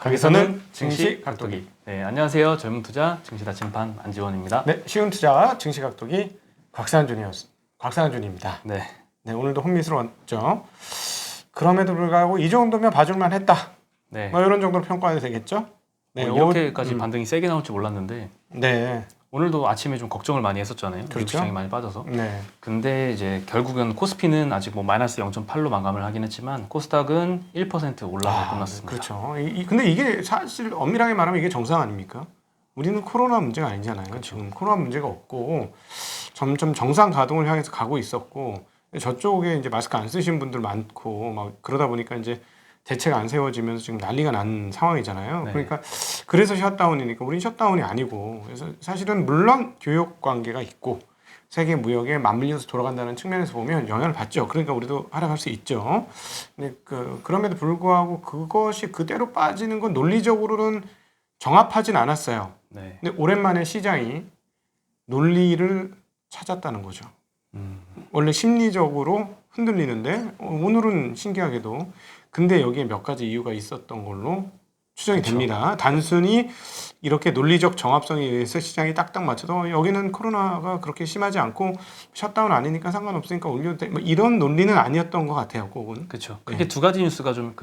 거기서는 증시 각도기. 네, 안녕하세요. 젊은 투자 증시다 심판 안지원입니다. 네, 쉬운 투자 증시 각도기 곽상준입니다. 네, 네, 오늘도 혼미스러웠죠. 그럼에도 불구하고 이 정도면 봐줄만 했다. 네. 뭐 이런 정도로 평가해도 되겠죠? 네, 이렇게까지 반등이 세게 나올 줄 몰랐는데 네, 오늘도 아침에 좀 걱정을 많이 했었잖아요. 그렇죠. 미국 시장이 많이 빠져서. 네, 근데 이제 결국은 코스피는 아직 뭐 마이너스 0.8로 마감을 하긴 했지만 코스닥은 1% 올라가 끝났습니다. 그렇죠. 근데 이게 사실 엄밀하게 말하면 이게 정상 아닙니까? 우리는 코로나 문제가 아니잖아요. 그렇죠. 지금 코로나 문제가 없고 점점 정상 가동을 향해서 가고 있었고 저쪽에 이제 마스크 안 쓰신 분들 많고 막 그러다 보니까 이제 대책 안 세워지면서 지금 난리가 난 상황이잖아요. 네. 그러니까 그래서 셧다운이니까 우린 셧다운이 아니고 그래서 사실은 물론 교역 관계가 있고 세계 무역에 맞물려서 돌아간다는 측면에서 보면 영향을 받죠. 그러니까 우리도 하락할 수 있죠. 근데 그럼에도 불구하고 그것이 그대로 빠지는 건 논리적으로는 정합하진 않았어요. 네. 근데 오랜만에 시장이 논리를 찾았다는 거죠. 원래 심리적으로 흔들리는데 오늘은 신기하게도 근데 여기에 몇 가지 이유가 있었던 걸로 추정이 됩니다. 단순히 이렇게 논리적 정합성에 의해서 시장이 딱딱 맞춰도 여기는 코로나가 그렇게 심하지 않고 셧다운 아니니까 상관없으니까 올려도 돼. 뭐 이런 논리는 아니었던 것 같아요. 그건. 그렇죠. 그게 두 가지 뉴스가 좀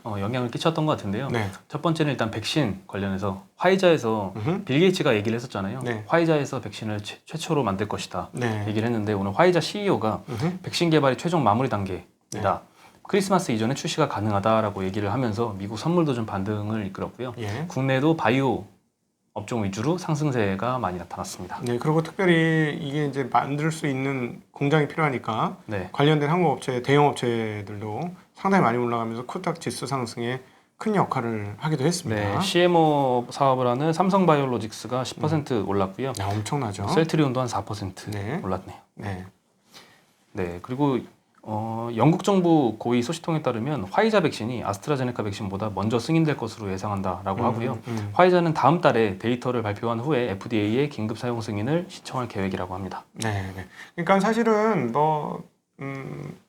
영향을 끼쳤던 것 같은데요. 네. 첫 번째는 일단 백신 관련해서 화이자에서 빌 게이츠가 얘기를 했었잖아요. 네. 화이자에서 백신을 최초로 만들 것이다. 네. 얘기를 했는데 오늘 화이자 CEO가 백신 개발이 최종 마무리 단계이다. 크리스마스 이전에 출시가 가능하다라고 얘기를 하면서 미국 선물도 좀 반등을 이끌었고요. 예. 국내도 바이오 업종 위주로 상승세가 많이 나타났습니다. 네. 그리고 특별히 이게 이제 만들 수 있는 공장이 필요하니까 네. 관련된 항공업체, 대형 업체들도 상당히 많이 올라가면서 코스닥 지수 상승에 큰 역할을 하기도 했습니다. 네, CMO 사업을 하는 삼성바이오로직스가 10% 올랐고요. 야, 엄청나죠. 셀트리온도 한 4% 네. 올랐네요. 네. 네, 그리고 영국 정부 고위 소식통에 따르면 화이자 백신이 아스트라제네카 백신보다 먼저 승인될 것으로 예상한다라고 하고요. 화이자는 다음 달에 데이터를 발표한 후에 FDA에 긴급 사용 승인을 신청할 계획이라고 합니다. 네. 네. 그러니까 사실은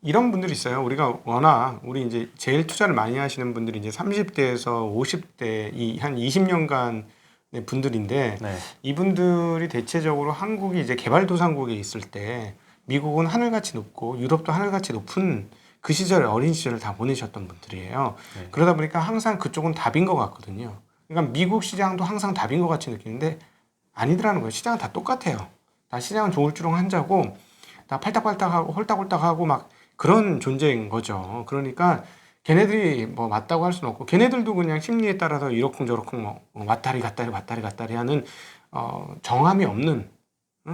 이런 분들이 있어요. 우리가 워낙 우리 이제 제일 투자를 많이 하시는 분들이 이제 30대에서 50대 이 한 20년간 분들인데 네, 이분들이 대체적으로 한국이 이제 개발도상국에 있을 때 미국은 하늘같이 높고 유럽도 하늘같이 높은 그 시절에 어린 시절을 다 보내셨던 분들이에요. 네. 그러다 보니까 항상 그쪽은 답인 것 같거든요. 그러니까 미국 시장도 항상 답인 것 같이 느끼는데 아니더라는 거예요. 시장은 다 똑같아요. 다 시장은 조울주렁 한자고 다 팔딱팔딱하고 홀딱홀딱하고 막 그런 존재인 거죠. 그러니까 걔네들이 뭐 맞다고 할 수는 없고 걔네들도 그냥 심리에 따라서 이러쿵저러쿵 뭐 왔다리 갔다리 하는 정함이 없는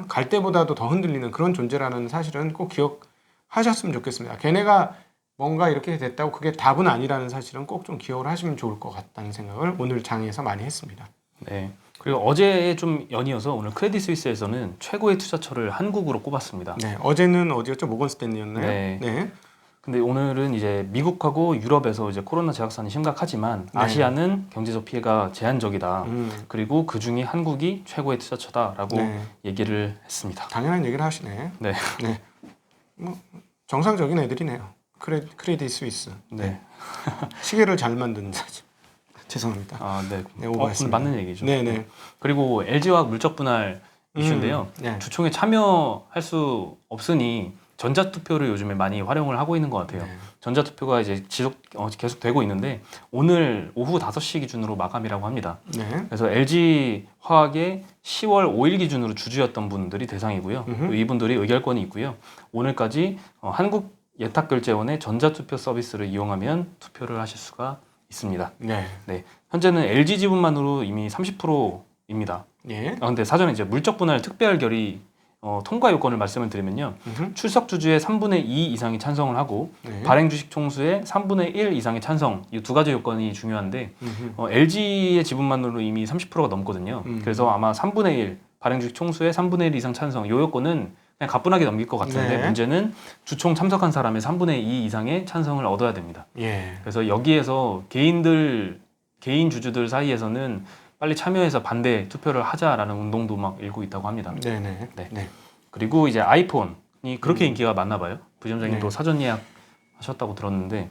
갈 때보다도 더 흔들리는 그런 존재라는 사실은 꼭 기억하셨으면 좋겠습니다. 걔네가 뭔가 이렇게 됐다고 그게 답은 아니라는 사실은 꼭 좀 기억을 하시면 좋을 것 같다는 생각을 오늘 장에서 많이 했습니다. 네. 그리고 어제에 좀 연이어서 오늘 크레딧 스위스에서는 최고의 투자처를 한국으로 꼽았습니다. 네, 어제는 어디였죠? 모건 스탠리였나요? 네. 네. 근데 오늘은 이제 미국하고 유럽에서 이제 코로나 재확산이 심각하지만 네. 아시아는 경제적 피해가 제한적이다. 그리고 그 중에 한국이 최고의 투자처다라고 네. 얘기를 했습니다. 당연한 얘기를 하시네. 네. 네. 뭐 정상적인 애들이네요. 크레딧 스위스. 네. 시계를 잘 만드는 사진. 죄송합니다. 아, 네. 네, 오버했습니다. 맞는 얘기죠. 네네. 그리고 LG화학 물적 분할 이슈인데요. 네. 주총에 참여할 수 없으니 전자투표를 요즘에 많이 활용을 하고 있는 것 같아요. 네. 전자투표가 이제 계속 되고 있는데 오늘 오후 5시 기준으로 마감이라고 합니다. 네. 그래서 LG화학의 10월 5일 기준으로 주주였던 분들이 대상이고요. 또 이분들이 의결권이 있고요. 오늘까지 한국예탁결제원의 전자투표 서비스를 이용하면 투표를 하실 수가 있습니다. 네. 네, 현재는 LG 지분만으로 이미 30%입니다. 예. 근데 사전에 이제 물적 분할 특별 결의 통과 요건을 말씀을 드리면요. 출석 주주의 3분의 2 이상이 찬성을 하고 네. 발행 주식 총수의 3분의 1 이상의 찬성, 이 두 가지 요건이 중요한데 LG의 지분만으로 이미 30%가 넘거든요. 그래서 아마 3분의 1 발행 주식 총수의 3분의 1 이상 찬성, 이 요건은 그냥 가뿐하게 넘길 것 같은데 네. 문제는 주총 참석한 사람의 3분의 2 이상의 찬성을 얻어야 됩니다. 예. 그래서 여기에서 개인 주주들 사이에서는 빨리 참여해서 반대 투표를 하자라는 운동도 막 일고 있다고 합니다. 네네. 네. 네. 그리고 이제 아이폰이 그렇게 인기가 많나 봐요. 부점장님도 네. 사전 예약 하셨다고 들었는데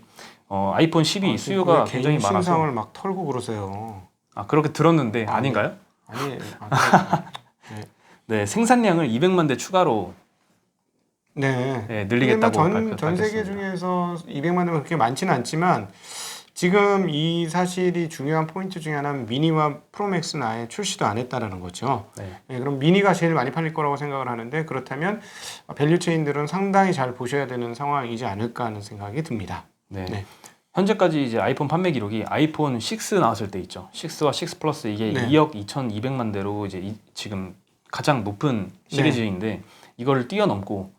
아이폰 12 수요가 굉장히 개인 많아서 신상을 막 털고 그러세요. 그렇게 들었는데 아, 아닌가요? 아니, 네, 생산량을 200만 대 추가로 네. 늘리겠다고 전 세계 밝혔습니다. 중에서 200만 대면 그렇게 많지는 않지만 지금 이 사실이 중요한 포인트 중에 하나는 미니와 프로맥스는 아예 출시도 안 했다라는 거죠. 네. 네, 그럼 미니가 제일 많이 팔릴 거라고 생각을 하는데 그렇다면 밸류 체인들은 상당히 잘 보셔야 되는 상황이지 않을까 하는 생각이 듭니다. 네. 네. 현재까지 이제 아이폰 판매 기록이 아이폰 6 나왔을 때 있죠. 6와 6 플러스 이게 네. 2억 2,200만 대로 이제 지금 가장 높은 시리즈인데 이거를 뛰어넘고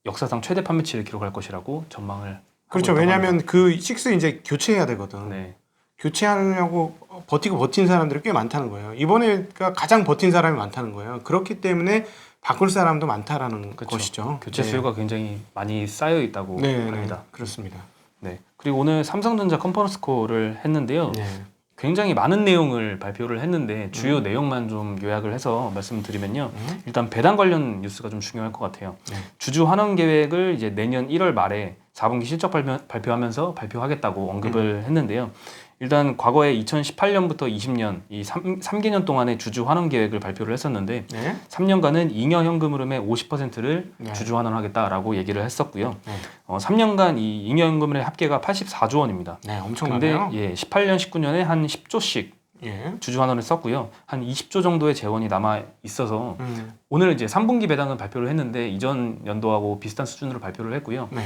역사상 최대 판매치를 기록할 것이라고 전망을 그렇죠. 하고 있다고 왜냐하면 합니다. 그 6 이제 교체해야 되거든. 네. 교체하려고 버틴 사람들이 꽤 많다는 거예요. 이번에가 가장 버틴 사람이 많다는 거예요. 그렇기 때문에 바꿀 사람도 많다라는 그렇죠. 것이죠. 교체 네. 수요가 굉장히 많이 쌓여 있다고 네, 합니다. 네, 그렇습니다. 네. 그리고 오늘 삼성전자 컨퍼런스 콜을 했는데요. 네. 굉장히 많은 내용을 발표를 했는데 주요 내용만 좀 요약을 해서 말씀드리면요. 일단 배당 관련 뉴스가 좀 중요할 것 같아요. 네. 주주 환원 계획을 이제 내년 1월 말에 4분기 실적 발표하면서 발표하겠다고 언급을 했는데요. 일단 과거에 2018년부터 20년 이 3개년 동안의 주주 환원 계획을 발표를 했었는데 네. 3년간은 잉여 현금 흐름의 50%를 네. 주주 환원하겠다라고 얘기를 했었고요. 네. 3년간 이 잉여 현금의 합계가 84조 원입니다. 네, 근데 엄청나네요. 18년, 19년에 한 10조씩 예. 주주 환원을 썼고요. 한 20조 정도의 재원이 남아 있어서 오늘 이제 3분기 배당은 발표를 했는데 이전 연도하고 비슷한 수준으로 발표를 했고요. 네.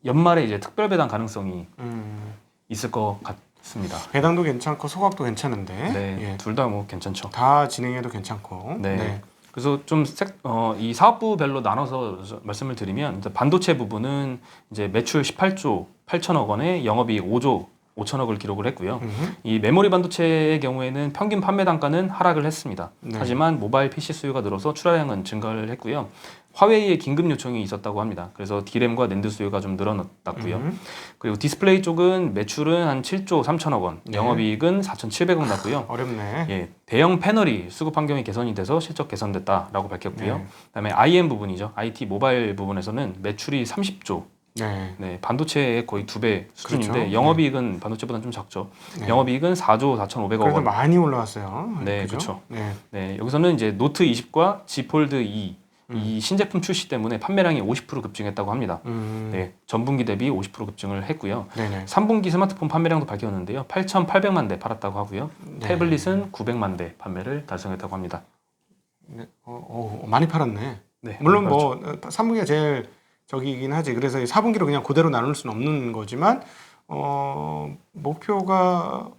연말에 이제 특별 배당 가능성이 음. 있을 것 같습니다. 배당도 괜찮고 소각도 괜찮은데. 네, 예. 둘 다 뭐 괜찮죠. 다 진행해도 괜찮고. 네. 그래서 좀 이 사업부별로 나눠서 말씀을 드리면 이제 반도체 부분은 이제 매출 18조 8천억 원에 영업이익 5조 5천억을 기록을 했고요. 이 메모리 반도체의 경우에는 평균 판매 단가는 하락을 했습니다. 네. 하지만 모바일 PC 수요가 늘어서 출하량은 증가를 했고요. 화웨이의 긴급 요청이 있었다고 합니다. 그래서 D램과 낸드 수요가 좀 늘어났고요. 그리고 디스플레이 쪽은 매출은 한 7조 3천억 원, 네. 영업이익은 4,700억 났고요. 어렵네. 예, 대형 패널이 수급 환경이 개선이 돼서 실적 개선됐다라고 밝혔고요. 네. 그다음에 IM 부분이죠. IT 모바일 부분에서는 매출이 30조. 네. 네, 반도체의 거의 2배 수준인데 그렇죠. 영업이익은 반도체보다는 좀 작죠. 네. 영업이익은 4조 4,500억 그래도 원. 많이 올라왔어요. 네, 그죠? 네. 네, 여기서는 이제 노트 20과 G 폴드 2 이 신제품 출시 때문에 판매량이 50% 급증했다고 합니다. 네, 전분기 대비 50% 급증을 했고요. 네네. 3분기 스마트폰 판매량도 밝혔는데요. 8,800만 대 팔았다고 하고요. 네. 태블릿은 900만 대 판매를 달성했다고 합니다. 네. 많이 팔았네. 네, 물론 많이 뭐 3분기가 제일 저기이긴 하지. 그래서 4분기로 그냥 그대로 나눌 수는 없는 거지만 목표가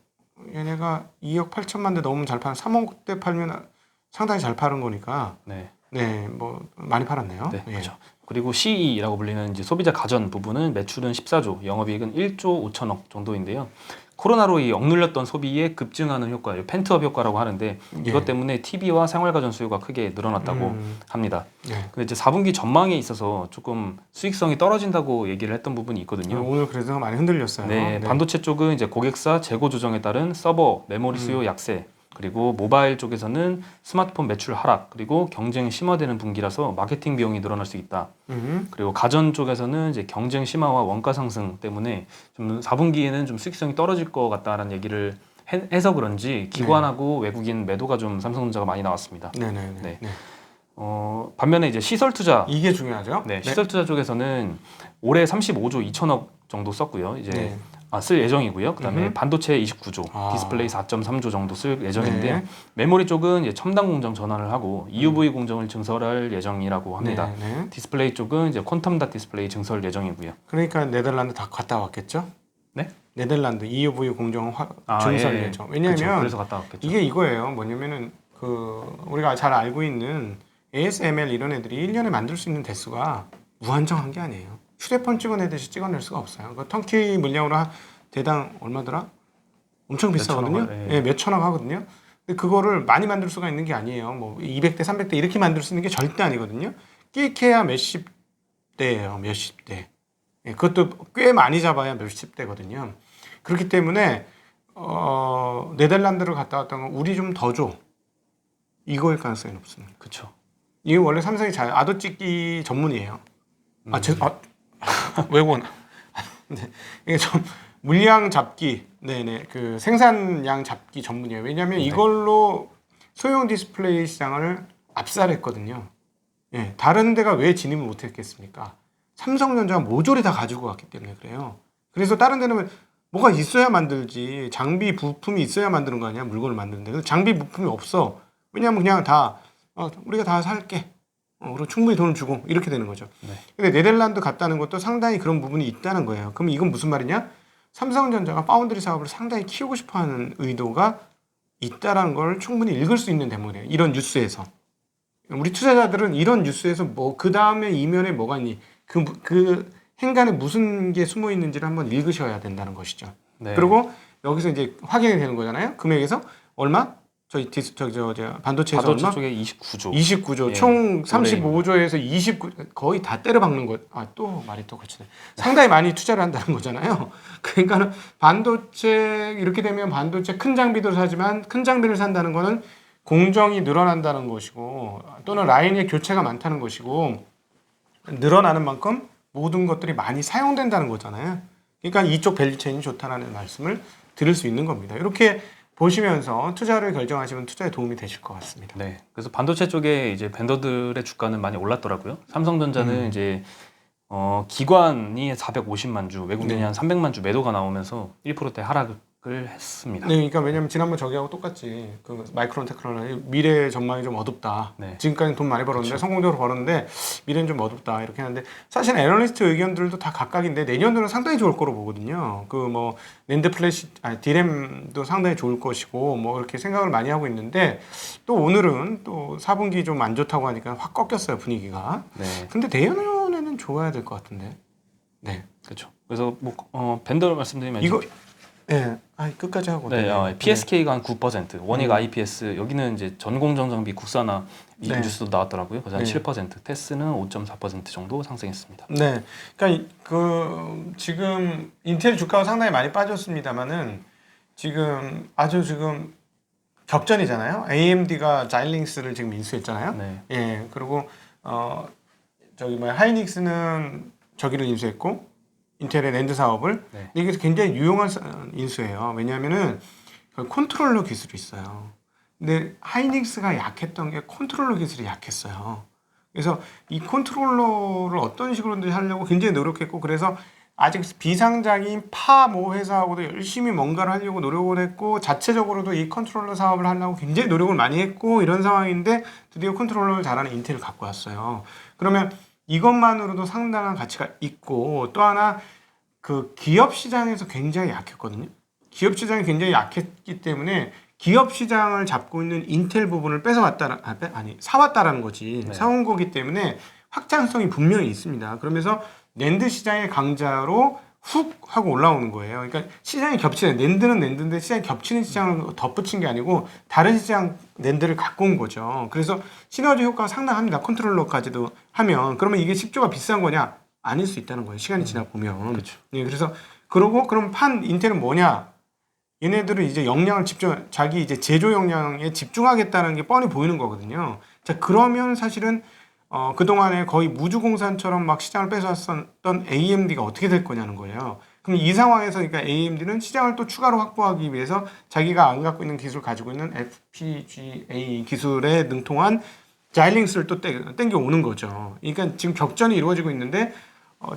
얘네가 2억 8천만 대 넘으면 잘 파는 3억 대 팔면 상당히 잘 파는 거니까 네. 네, 뭐 많이 팔았네요. 네, 예. 그렇죠. 그리고 CE라고 불리는 이제 소비자 가전 부분은 매출은 14조, 영업이익은 1조 5천억 정도인데요. 코로나로 이 억눌렸던 소비에 급증하는 효과, 펜트업 효과라고 하는데 이것 때문에 TV와 생활가전 수요가 크게 늘어났다고 합니다. 네. 근데 이제 4분기 전망에 있어서 조금 수익성이 떨어진다고 얘기를 했던 부분이 있거든요. 오늘 그래서 많이 흔들렸어요. 네, 반도체 쪽은 이제 고객사 재고 조정에 따른 서버, 메모리 수요 약세, 그리고 모바일 쪽에서는 스마트폰 매출 하락, 그리고 경쟁 심화되는 분기라서 마케팅 비용이 늘어날 수 있다. 그리고 가전 쪽에서는 이제 경쟁 심화와 원가 상승 때문에 좀 4분기에는 좀 수익성이 떨어질 것 같다라는 얘기를 해서 그런지 기관하고 외국인 매도가 좀 삼성전자가 많이 나왔습니다. 네네네. 네. 반면에 이제 시설 투자, 이게 중요하죠. 네, 시설 투자 쪽에서는 올해 35조 2천억 정도 썼고요. 이제 네. 쓸 예정이고요. 그다음에 반도체 29조, 디스플레이 4.3조 정도 쓸 예정인데요. 네. 메모리 쪽은 이제 첨단 공정 전환을 하고 EUV 공정을 증설할 예정이라고 합니다. 네. 디스플레이 쪽은 이제 퀀텀 닷 디스플레이 증설 예정이고요. 그러니까 네덜란드 다 갔다 왔겠죠? 네? 네덜란드 EUV 공정 증설 예. 예정. 왜냐하면 그쵸, 그래서 갔다 왔겠죠. 이게 이거예요. 뭐냐면은 우리가 잘 알고 있는 ASML 이런 애들이 1년에 만들 수 있는 대수가 무한정한 게 아니에요. 휴대폰 찍어내듯이 찍어낼 수가 없어요. 그 턴키 물량으로 대당 얼마더라? 엄청 비싸거든요. 예. 몇 천억 하거든요. 근데 그거를 많이 만들 수가 있는 게 아니에요. 뭐 200대, 300대 이렇게 만들 수 있는 게 절대 아니거든요. 끼케야 몇십 대예요. 몇십 대. 예, 그것도 꽤 많이 잡아야 몇십 대거든요. 그렇기 때문에 네덜란드를 갔다 왔던 건 우리 좀 더 줘. 이거일 가능성이 높습니다. 그렇죠. 이게 원래 삼성이 아도 찍기 전문이에요. 외국어 네. 이게 좀 물량 잡기, 네네, 그 생산량 잡기 전문이에요. 왜냐하면 네. 이걸로 소형 디스플레이 시장을 압살했거든요. 예, 다른 데가 왜 진입을 못했겠습니까? 삼성전자가 모조리 다 가지고 갔기 때문에 그래요. 그래서 다른 데는 뭐가 있어야 만들지, 장비 부품이 있어야 만드는 거 아니야, 물건을 만드는데. 그래서 장비 부품이 없어. 왜냐하면 그냥 다 우리가 다 살게. 그리고 충분히 돈을 주고 이렇게 되는 거죠. 네. 근데 네덜란드 갔다는 것도 상당히 그런 부분이 있다는 거예요. 그럼 이건 무슨 말이냐? 삼성전자가 파운드리 사업을 상당히 키우고 싶어하는 의도가 있다라는 걸 충분히 읽을 수 있는 대목이에요. 이런 뉴스에서. 우리 투자자들은 이런 뉴스에서 뭐 그 다음에 이면에 뭐가 있니? 그 행간에 무슨 게 숨어 있는지를 한번 읽으셔야 된다는 것이죠. 네. 그리고 여기서 이제 확인이 되는 거잖아요. 금액에서 얼마? 반도체에서 반도체 얼마? 쪽에 29조. 29조, 예, 총 35조에서 29, 거의 다 때려 박는 것. 또 말이 또 거치네. 상당히 많이 투자를 한다는 거잖아요. 그러니까는 반도체 이렇게 되면 반도체 큰 장비도 사지만 큰 장비를 산다는 거는 공정이 늘어난다는 것이고 또는 라인의 교체가 많다는 것이고 늘어나는 만큼 모든 것들이 많이 사용된다는 거잖아요. 그러니까 이쪽 밸류체인이 좋다라는 말씀을 드릴 수 있는 겁니다. 이렇게 보시면서 투자를 결정하시면 투자에 도움이 되실 것 같습니다. 네. 그래서 반도체 쪽에 이제 벤더들의 주가는 많이 올랐더라고요. 삼성전자는 이제 기관이 450만 주, 외국인이 네. 한 300만 주 매도가 나오면서 1%대 하락을 했습니다. 네, 그러니까 왜냐면 지난번 저기하고 똑같이 그 마이크론 테크놀로지 미래 전망이 좀 어둡다. 네. 지금까지 돈 많이 벌었는데 그렇죠. 성공적으로 벌었는데 미래는 좀 어둡다 이렇게 하는데 사실 애널리스트 의견들도 다 각각인데 내년도는 상당히 좋을 거로 보거든요. 그 뭐 낸드 플래시, 디램도 상당히 좋을 것이고 뭐 이렇게 생각을 많이 하고 있는데 또 오늘은 또 4분기 좀 안 좋다고 하니까 확 꺾였어요 분위기가. 네. 근데 내년에는 좋아야 될 것 같은데. 네. 그렇죠. 그래서 뭐 벤더 말씀드리면 이거 예, 끝까지 하고. 네, PSK가 한 9%, 원익 IPS 여기는 이제 전공정 장비 국산화 이 네. 뉴스도 나왔더라고요. 그래서 한 네. 7%, 테스는 5.4% 정도 상승했습니다. 네, 그러니까 그 지금 인텔 주가가 상당히 많이 빠졌습니다만은 지금 아주 지금 격전이잖아요. AMD가 자일링스를 지금 인수했잖아요. 네. 예, 그리고 하이닉스는 저기를 인수했고 인텔의 낸드 사업을. 네. 근데 이게 굉장히 유용한 인수예요. 왜냐하면은 그 컨트롤러 기술이 있어요. 근데 하이닉스가 약했던 게 컨트롤러 기술이 약했어요. 그래서 이 컨트롤러를 어떤 식으로든지 하려고 굉장히 노력했고 그래서 아직 비상장인 모 회사하고도 열심히 뭔가를 하려고 노력을 했고 자체적으로도 이 컨트롤러 사업을 하려고 굉장히 노력을 많이 했고 이런 상황인데 드디어 컨트롤러를 잘하는 인텔을 갖고 왔어요. 그러면 이것만으로도 상당한 가치가 있고 또 하나 그 기업 시장에서 굉장히 약했거든요. 기업 시장이 굉장히 약했기 때문에 기업 시장을 잡고 있는 인텔 부분을 사왔다라는 거지. 네. 사온 거기 때문에 확장성이 분명히 있습니다. 그러면서 낸드 시장의 강자로 훅 하고 올라오는 거예요. 그러니까 시장이 겹치는, 낸드는 낸드인데 시장이 겹치는 시장을 덧붙인 게 아니고 다른 시장 낸드를 갖고 온 거죠. 그래서 시너지 효과가 상당합니다. 컨트롤러까지도 하면. 그러면 이게 10조가 비싼 거냐? 아닐 수 있다는 거예요. 시간이 지나 보면. 그렇죠. 네, 그래서 그럼 인텔은 뭐냐? 얘네들은 이제 자기 이제 제조 역량에 집중하겠다는 게 뻔히 보이는 거거든요. 자, 그러면 사실은 그동안에 거의 무주공산처럼 막 시장을 뺏어왔던 AMD가 어떻게 될 거냐는 거예요. 그럼 이 상황에서 그러니까 AMD는 시장을 또 추가로 확보하기 위해서 자기가 안 갖고 있는 기술을 가지고 있는 FPGA 기술에 능통한 자일링스를 또 땡겨 오는 거죠. 그러니까 지금 격전이 이루어지고 있는데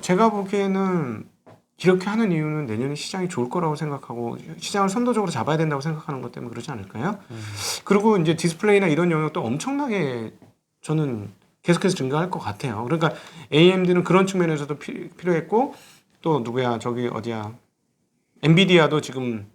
제가 보기에는 이렇게 하는 이유는 내년에 시장이 좋을 거라고 생각하고 시장을 선도적으로 잡아야 된다고 생각하는 것 때문에 그러지 않을까요? 그리고 이제 디스플레이나 이런 영역도 엄청나게 저는 계속해서 증가할 것 같아요. 그러니까 AMD는 그런 측면에서도 필요했고 또 엔비디아도 지금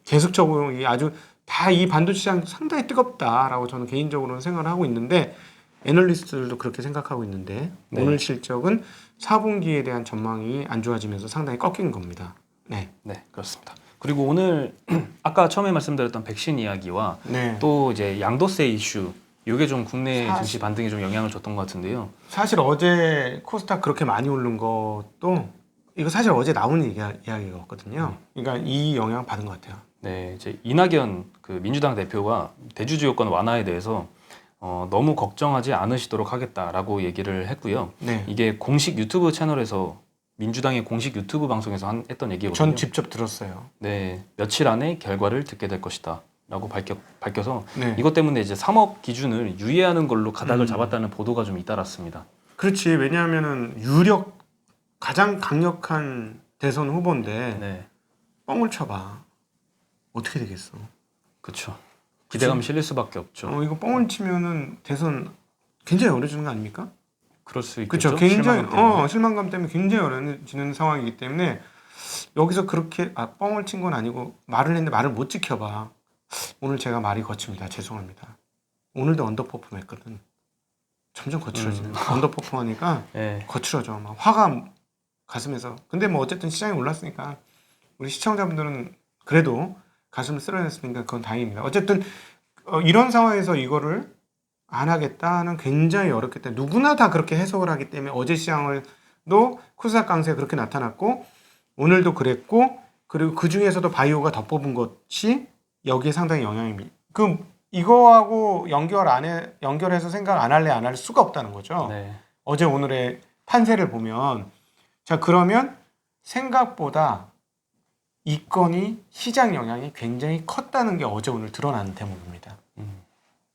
계속적으로 아주 다 이 반도체 시장 상당히 뜨겁다라고 저는 개인적으로는 생각을 하고 있는데 애널리스트들도 그렇게 생각하고 있는데 네. 오늘 실적은 4분기에 대한 전망이 안 좋아지면서 상당히 꺾인 겁니다. 네, 네, 그렇습니다. 그리고 오늘 아까 처음에 말씀드렸던 백신 이야기와 네. 또 이제 양도세 이슈 이게 좀 국내 사실- 증시 반등에 좀 영향을 줬던 것 같은데요. 사실 어제 코스닥 그렇게 많이 오른 것도 이거 사실 어제 나온 이야기였거든요. 그러니까 이 영향 받은 것 같아요. 네, 이제 이낙연 그 민주당 대표가 대주주 요건 완화에 대해서 너무 걱정하지 않으시도록 하겠다라고 얘기를 했고요. 네, 이게 공식 유튜브 채널에서 민주당의 공식 유튜브 방송에서 했던 얘기거든요. 전 직접 들었어요. 네, 며칠 안에 결과를 듣게 될 것이다라고 밝혀서 네. 이것 때문에 이제 3억 기준을 유예하는 걸로 가닥을 잡았다는 보도가 좀 잇따랐습니다. 그렇지. 왜냐하면은 가장 강력한 대선 후보인데 네, 뻥을 쳐봐. 어떻게 되겠어? 그렇죠. 기대감 실릴 수밖에 없죠. 이거 뻥을 치면은 대선 굉장히 어려지는 거 아닙니까? 그럴 수 그렇죠. 있겠죠. 굉장히 실망감 때문에. 실망감 때문에 굉장히 어려지는 상황이기 때문에 여기서 그렇게 뻥을 친 건 아니고 말을 했는데 말을 못 지켜봐. 오늘 제가 말이 거칩니다. 죄송합니다. 오늘도 언더퍼폼했거든. 점점 거칠어지는. 언더퍼폼하니까 네, 거칠어져. 막 화가 가슴에서. 근데 뭐 어쨌든 시장이 올랐으니까 우리 시청자분들은 그래도 가슴을 쓸어냈으니까 그건 다행입니다. 어쨌든 이런 상황에서 이거를 안 하겠다는 굉장히 어렵기 때문에 누구나 다 그렇게 해석을 하기 때문에 어제 시장을도 코스닥 강세가 그렇게 나타났고 오늘도 그랬고 그리고 그 중에서도 바이오가 더 뽑은 것이 여기에 상당히 영향이 이거하고 연결해서 생각 안 할 수가 없다는 거죠. 네. 어제 오늘의 판세를 보면 자 그러면 생각보다 이 건이 시장 영향이 굉장히 컸다는 게 어제 오늘 드러나는 대목입니다.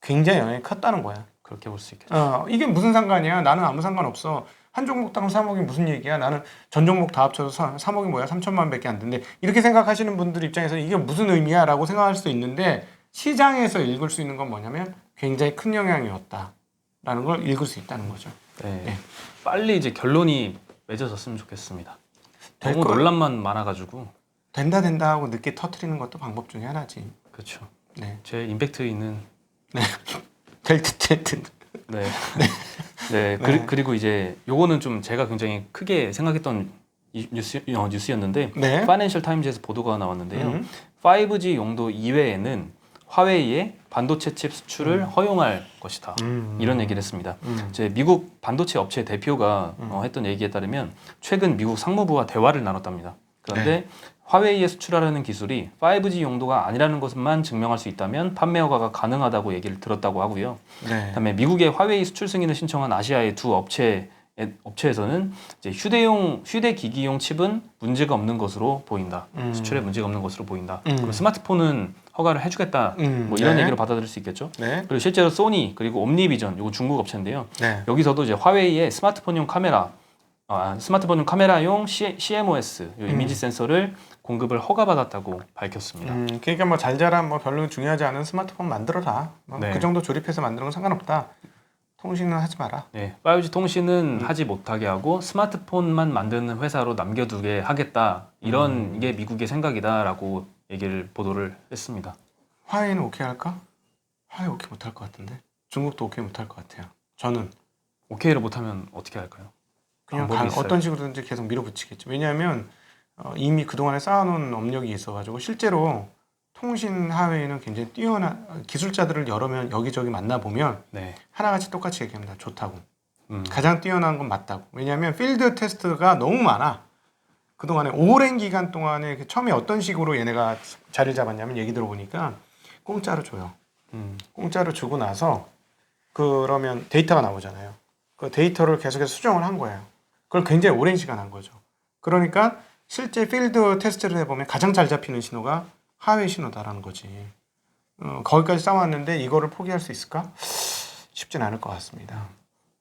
굉장히 영향이 컸다는 거야. 그렇게 볼 수 있겠죠. 이게 무슨 상관이야? 나는 아무 상관없어. 한 종목당 3억이 무슨 얘기야? 나는 전 종목 다 합쳐서 3억이 뭐야? 3천만 밖에 안 되는데 이렇게 생각하시는 분들 입장에서 이게 무슨 의미야? 라고 생각할 수도 있는데 시장에서 읽을 수 있는 건 뭐냐면 굉장히 큰 영향이었다라는 걸 읽을 수 있다는 거죠. 네. 네. 빨리 이제 결론이 맺어졌으면 좋겠습니다. 될 너무 걸- 논란만 많아가지고. 된다 하고 늦게 터트리는 것도 방법 중에 하나지. 그렇죠. 네. 제 임팩트 있는 될 듯. 네. 네. 그리고 이제 요거는 좀 제가 굉장히 크게 생각했던 뉴스였는데 네. 파이낸셜 타임즈에서 보도가 나왔는데요. 음. 5G 용도 이외에는 화웨이의 반도체 칩 수출을 허용할 것이다. 이런 얘기를 했습니다. 이제 미국 반도체 업체 대표가 했던 얘기에 따르면 최근 미국 상무부와 대화를 나눴답니다. 그런데 화웨이에 수출하려는 기술이 5G 용도가 아니라는 것만 증명할 수 있다면 판매 허가가 가능하다고 얘기를 들었다고 하고요. 네. 그다음에 미국의 화웨이 수출 승인을 신청한 아시아의 두 업체에서는 이제 휴대기기용 칩은 문제가 없는 것으로 보인다. 수출에 문제가 없는 것으로 보인다. 그리고 스마트폰은 허가를 해주겠다. 뭐 이런 네. 얘기로 받아들일 수 있겠죠. 네. 그리고 실제로 소니 그리고 옴니비전 이거 중국 업체인데요. 네. 여기서도 이제 화웨이의 스마트폰용 카메라용 CMOS 요 이미지 센서를 공급을 허가받았다고 밝혔습니다. 그러니까 뭐 잘 자란 뭐 별로 중요하지 않은 스마트폰 만들어라. 네. 그 정도 조립해서 만드는 건 상관없다. 통신은 하지 마라. 네, 5G 통신은 하지 못하게 하고 스마트폰만 만드는 회사로 남겨두게 하겠다. 이런 게 미국의 생각이다라고 보도를 했습니다. 화웨이는 오케이 할까? 화웨이 오케이 못할 것 같은데. 중국도 오케이 못할 것 같아요. 저는 오케이를 못하면 어떻게 할까요? 그냥 방법이 있어요. 어떤 식으로든지 계속 밀어붙이겠죠. 왜냐하면 이미 그동안에 쌓아놓은 업력이 있어가지고 실제로 통신 화웨이는 굉장히 뛰어난 기술자들을 여기저기 만나보면 네, 하나같이 똑같이 얘기합니다. 좋다고. 음, 가장 뛰어난 건 맞다고. 왜냐하면 필드 테스트가 너무 많아. 그동안에 오랜 기간 동안에 처음에 어떤 식으로 얘네가 자리를 잡았냐면 얘기 들어보니까 공짜로 줘요. 공짜로 주고 나서 그러면 데이터가 나오잖아요. 그 데이터를 계속해서 수정을 한 거예요. 그걸 굉장히 오랜 시간 한 거죠. 그러니까 실제 필드 테스트를 해보면 가장 잘 잡히는 신호가 하웨이 신호다라는 거지. 거기까지 쌓아왔는데 이거를 포기할 수 있을까? 쉽진 않을 것 같습니다.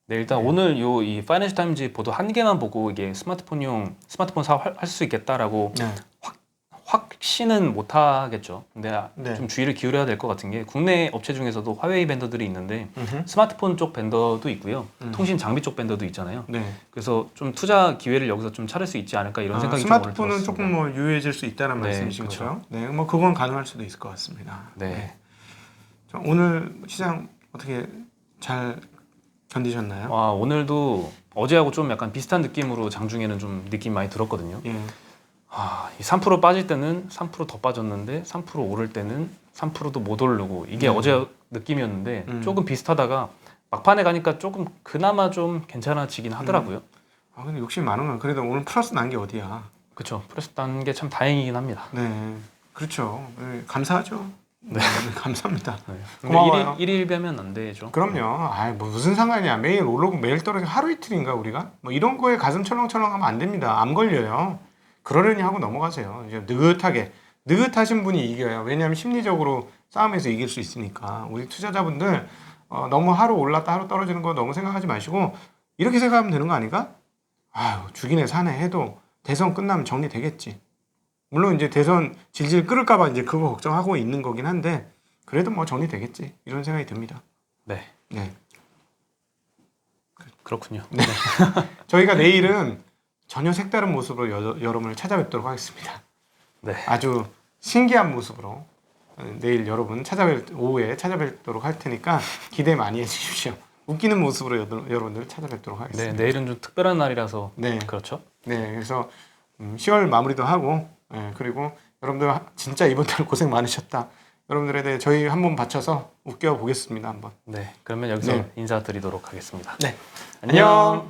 네, 일단 오늘 이 파이낸셜 타임즈 보도 한 개만 보고 이게 스마트폰 사업할 수 있겠다라고 네. 확신은 못 하겠죠. 근데 네. 좀 주의를 기울여야 될 것 같은 게 국내 업체 중에서도 화웨이 벤더들이 있는데 음흠. 스마트폰 쪽 벤더도 있고요. 통신 장비 쪽 벤더도 있잖아요. 네. 그래서 좀 투자 기회를 여기서 좀 찾을 수 있지 않을까 이런 생각이 좀 오늘 스마트폰은 들었습니다. 조금 뭐 유해질 수 있다는 네, 말씀이신 그쵸. 거죠? 네, 뭐 그건 가능할 수도 있을 것 같습니다. 네. 자, 오늘 시장 어떻게 잘 견디셨나요? 오늘도 어제하고 좀 약간 비슷한 느낌으로 장중에는 좀 느낌 많이 들었거든요. 예. 이 3% 빠질 때는 3% 더 빠졌는데 3% 오를 때는 3%도 못 오르고 이게 어제 느낌이었는데 조금 비슷하다가 막판에 가니까 조금 그나마 좀 괜찮아지긴 하더라고요. 근데 욕심 많은 건 그래도 오늘 플러스 난 게 어디야? 그렇죠. 플러스 딴 게 참 다행이긴 합니다. 네, 그렇죠. 네, 감사하죠. 감사합니다. 네. 고마워요. 일일비하면 안 되죠. 그럼요. 뭐 무슨 상관이야. 매일 오르고 매일 떨어지고 하루 이틀인가 우리가? 뭐 이런 거에 가슴 철렁철렁 하면 안 됩니다. 암 걸려요. 그러려니 하고 넘어가세요. 이제 느긋하신 분이 이겨요. 왜냐하면 심리적으로 싸움에서 이길 수 있으니까. 우리 투자자분들 너무 하루 올랐다 하루 떨어지는 거 너무 생각하지 마시고 이렇게 생각하면 되는 거 아닌가? 아유 죽이네 사네 해도 대선 끝나면 정리되겠지. 물론 이제 대선 질질 끓을까봐 이제 그거 걱정하고 있는 거긴 한데 그래도 뭐 정리되겠지 이런 생각이 듭니다. 네. 네. 그렇군요. 저희가 내일은 전혀 색다른 모습으로 여러분을 찾아뵙도록 하겠습니다. 네. 아주 신기한 모습으로 내일 여러분 오후에 찾아뵙도록 할 테니까 기대 많이 해주십시오. 웃기는 모습으로 여러분들 찾아뵙도록 네, 하겠습니다. 내일은 좀 특별한 날이라서 네. 그렇죠. 네, 그래서 10월 마무리도 하고 그리고 여러분들 진짜 이번 달 고생 많으셨다. 여러분들에 대해 저희 한번 바쳐서 웃겨 보겠습니다. 한번. 네, 그러면 여기서 네. 인사드리도록 하겠습니다. 네. 안녕.